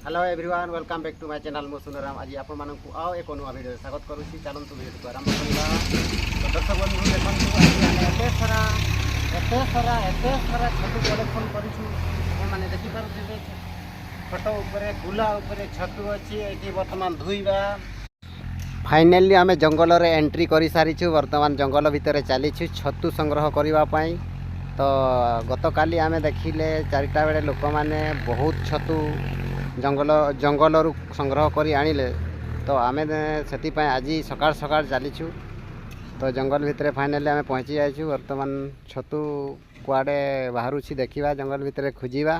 Hello everyone welcome back to my channel मु सुनराम आज आपण मानकु आओ एक नुआ वीडियो स्वागत करूची चलंतु वीडियो को आरंभ करबा। तो दर्शक बंधु देखंतु आज आमे एते सारा छतु कलेक्शन करिछु माने देखि पारुथिबे फोटो ऊपर गुला ऊपर छतु अछि एठी वर्तमान धुइबा। फाइनली आमे जंगल रे एंट्री करि सारिछु वर्तमान जंगल भितर चलीछु छतु संग्रह करबा पई। तो गतकाली आमे देखिले 4टा बेले लोक माने बहुत छतु जंगल रु संग्रह करी आनिले। तो आमे सेति पय आज सकाळ सकाळ चलीछु। तो जंगल भितर फाइनली आमे पहुंची जाइछु। वर्तमान छतु कुआडे बाहरुछि देखिबा जंगल भितर खोजिबा।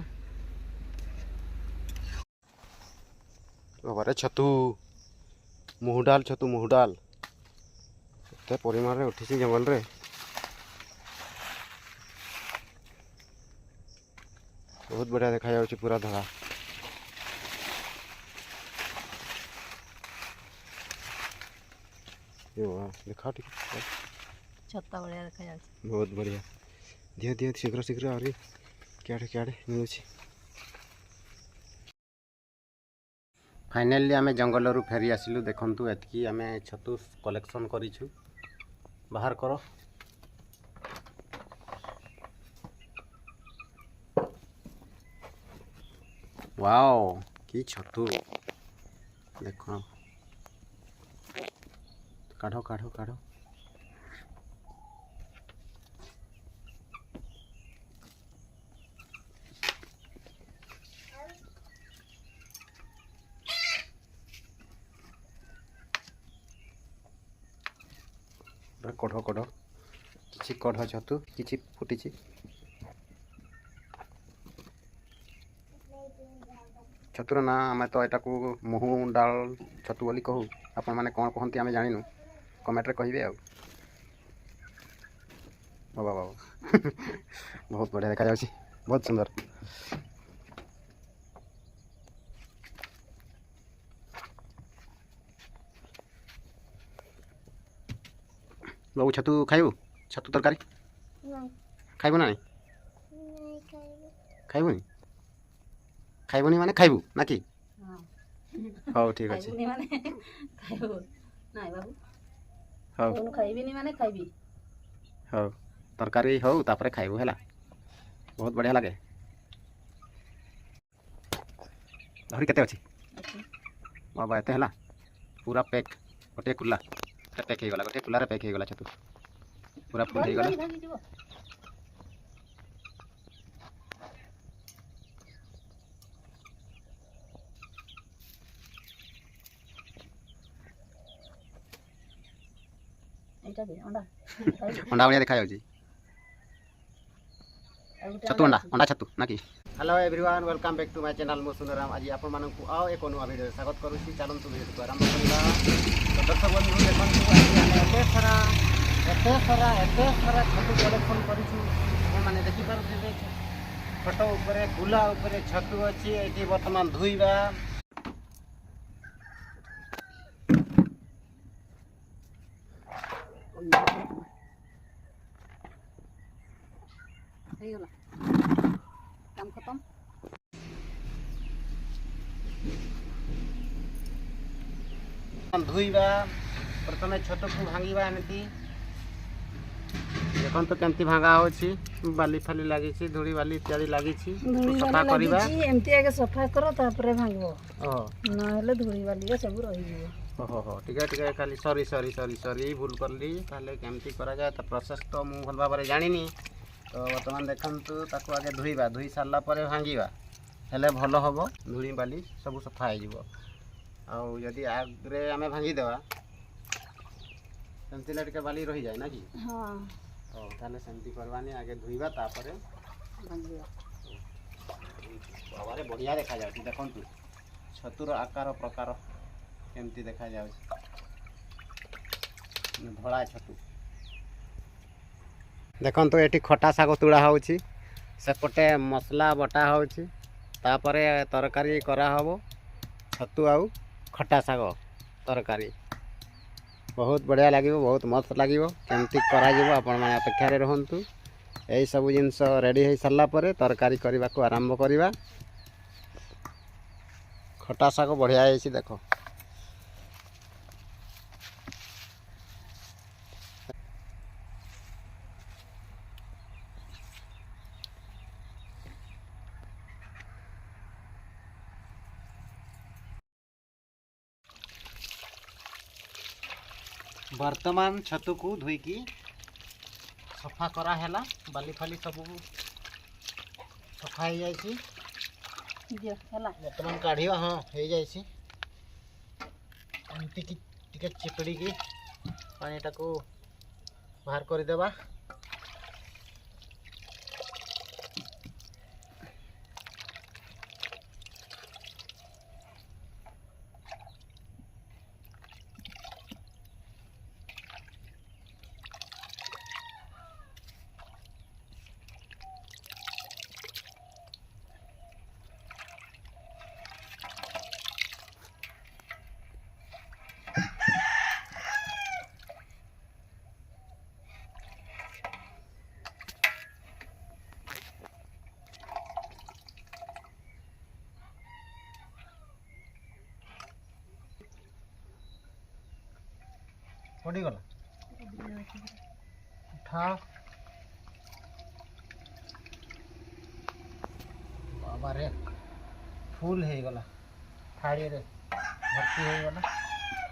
ओबरे छतु मुहुडाल छतु मुहुडाल एते परिमाण रे उठिछि जंगल रे। बहुत बढ़िया देखा जाउछि पूरा धरा। देखा ठीक छत्ता बढ़िया देखा जाउछि। बहुत बढ़िया दियो दियो शीघ्र शीघ्र आरी क्याडे मिलुछि। फाइनली आमे जंगल रु फेरी आसिलु। देखंतु एतकी आमे छतु कलेक्शन करिछु। बाहर करो वाओ की छतु देखो काढ़ो काढ़ो काढ़ो। कढ़ कढ़ किछि कढ़ छतु किछि फुटिछि। छतुर ना आमे तो एटा को मुहु डाल छतु बोली कहू। आपण माने कोन कहंती आमे जानिनु कमेंट रे कहिबे आ। बाबा बाबा बहुत बढ़िया देखा जाउछि बहुत सुंदर। बाबू छतु खाइबू छतु तरकारी खाइबू ना खाइबूनी खाइबूनी माने खाइबू ना कि हां ठीक अछि माने खाइबू नाइ बाबू हां कोन खाइबिनी माने खाइबी हां तरकारी हो तापरे खाइबू हैला। बहुत बढ़िया लागे। धरी केते अछि बाबा एते हैला पूरा पैक गोटे कुला पैक हे गला गोटे कुला रे पैक हे गला छतु पूरा फुल हे गला। एटा दे अंडा अंडा बढ़िया देखा जाउछि छतु अंडा छतु ना कि। Hello everyone welcome back to my channel मु सुनराम आज आपण मानकु आओ एक नुआ वीडियो स्वागत करूछि चलंतु वीडियो को आरंभ करबा। तो दर्शक बंधु देखंतु आज आमे एते सारा छतु कलेक्शन करिछु माने देखि पारुथिबे फोटो ऊपर गुला ऊपर छतु अछि एठी वर्तमान धुइबा। हे गला काम खत्म। धुइबा प्रथमे छतु को भांगीबा एमती देखन तो केमती भांगा होछि बाली फाली लागि छि धूड़ी बाली इत्यादि लागि छि सफा करबा एमती आगे सफा करो तापरे भांगबो ओ न हेले धूड़ी बाली सब रहि जिवो। हो ठीक खाली सॉरी भूल करली ताले केमती करा जाय त प्रोसेस तो मु भल बाबरे जानिनी। तो वर्तमान देखंतु ताको आगे धुइबा धुई सारला परे भांगीबा हेले भलो हबो धूड़ी बाली सब सफा हे जिवो। आ यदि आगरे आमे भांगी देबा सेमती लटके बाली रही जाए ना कि हां ओ ताले सेमती करवानी आगे धुइबा तापरे भांगबो। बाबारे बढ़िया देखा जाउछि देखंतु छतुर आकार प्रकार केमती देखा जाउछि धड़ा छतु देखंतु एठी खटा साग तुड़ा होउछि सेपटे मसला बटा होउछि तापरे तरकारी करा हबो छतु आउ खटा साग तरकारी बहुत बढ़िया लगे बहुत मस्त लगे केमती करा आपण माने अपेक्षा रे रहंतु। यही सब जिनस रेडी हो सारा पर तरकारी करने को आरंभ करवा। खटा शाग बढ़िया है देख वर्तमान छतु को धोईकी सफा करा हैला बाली फाली सब सफा हो जाइए दियो ହେଲା वर्तमान काढ़िया हाँ हो जाइए एमती की टिके चिपड़ी की पानी टाको बाहर कर देबा पड़ी गला उठा बाबा रे फुल हो गला थाड़ी रे भर्ती हो गला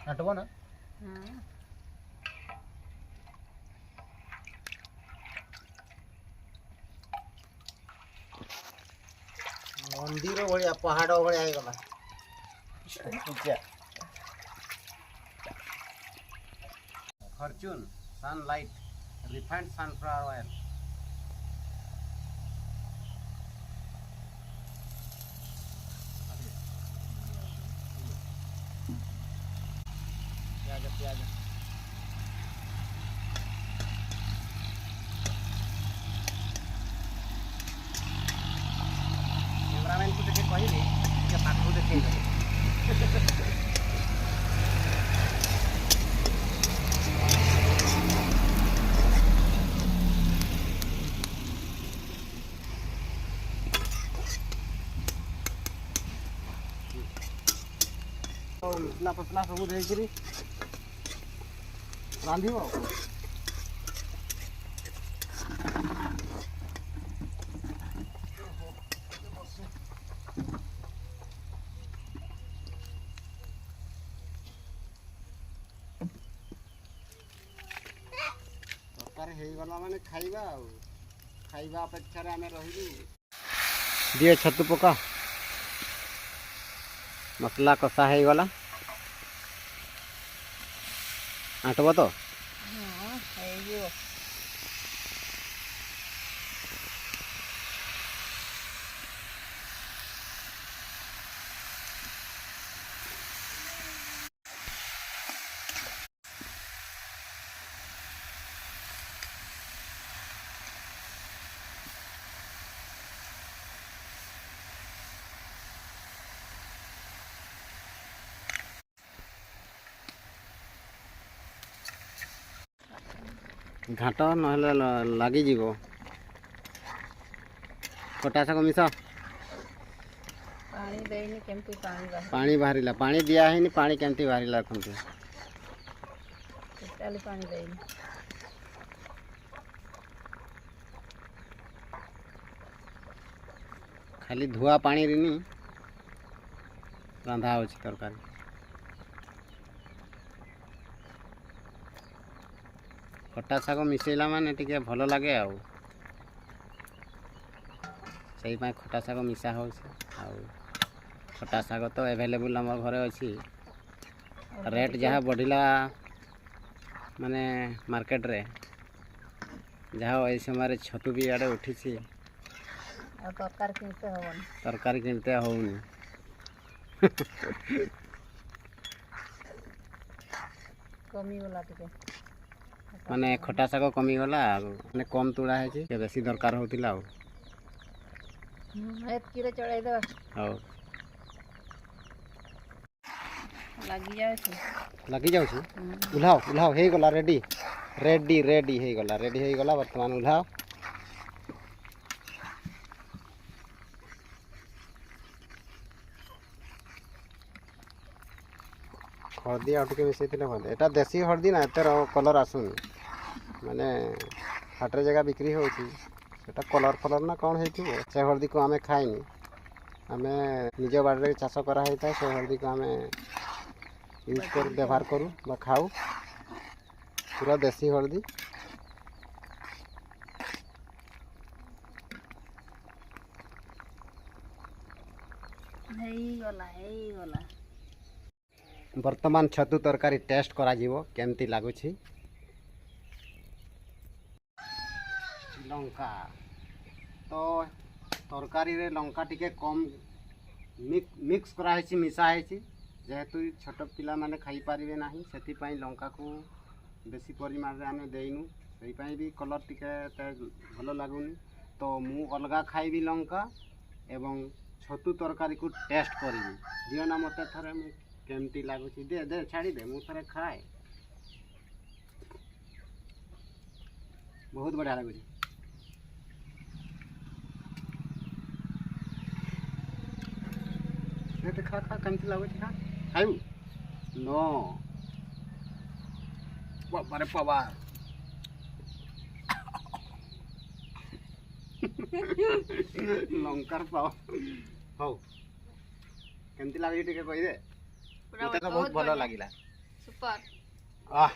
हटबो ना हां मंदिर भाया पहाड़ भाया हो गला Fortune sunlight refined sunflower oil प्याज प्याज कैमरामैन को देखे कहली पाखु देखे मसला फसला सब देखिरी रांधिब तरकारी ହେଇଗଲା ମାନେ ଖାଇବା ଆଉ ଖାଇବା ଅପେକ୍ଷାରେ ଆମେ ରହିବୁ ଦିଏ ଛତୁ ପକା मसला कषा हो गला आटब तो हां ହେଇଯିବ घाट ना लगिज कटा शाग मिस पानी देनी केमती पानी बाहर पानी बाहर पानी दिया है पानी केमती बाहर रखते टोटाली पानी देनी खाली धुआ पानी रे रंधा हो तरकारी खटा शाग मिसेला माने टिके भल लगे आउ सही पाए खटा शाग मिसा हो खटा शाग तो अवेलेबल आम घरे अच्छी रेट जहाँ बढ़िला माने मार्केट रे जहाँ ये समय छतु भी आड़े उठी तरकारी किनते होनी कमी वाला टिके माने खटा शाग कमी गला माने कम तुड़ा है बेसी दरकार होतिला एतकी रे चढ़ाई दो हो लगी जाए उल्हाओ उल्हाओ हे गला रेडी रेडी रेडी हे गला वर्तमान उल्हाओ हळदी आउ टिके मिसेइथिले भल एटा देसी हळदी ना एतर कलर आसुनी माने हाटर जगह बिक्री होची सेटा कलर फलर ना कौन हेथिबो से हळदी को आमे खाइनी आमे निज बाड़े चाष करा हेता से हळदी को आमे यूज कर व्यवहार करू बा खाऊ पूरा देसी हळदी ହେଇଗଲା वर्तमान छतु तरकारी टेस्ट करा जीवो केमती लागुछि लंका तो तरकारी रे लंका टिके कम मिक्स करा हेछि मिसा हेछि जेहेतु छोट पिला माने खाई पारिबे नाही सेति पई लंका को बेसी परिमाण रे आमे देइनु सेहि पई भी कलर टिके भलो लागुनी तो मु अलगा खाइबी लंका एवं छतु तरकारी को टेस्ट करिबी दियो ना मते थरे मु केमती लागुछि दे दे छाड़ी दे मु थरे खाए बहुत बढ़िया लागुछि दे खा खा केमती लागुछि खा खाइबू नो बारे पावा लंकार पाव हौ केमती लागुछि टिके कहि दे मते तो बहुत भलो लागिला सुपर आह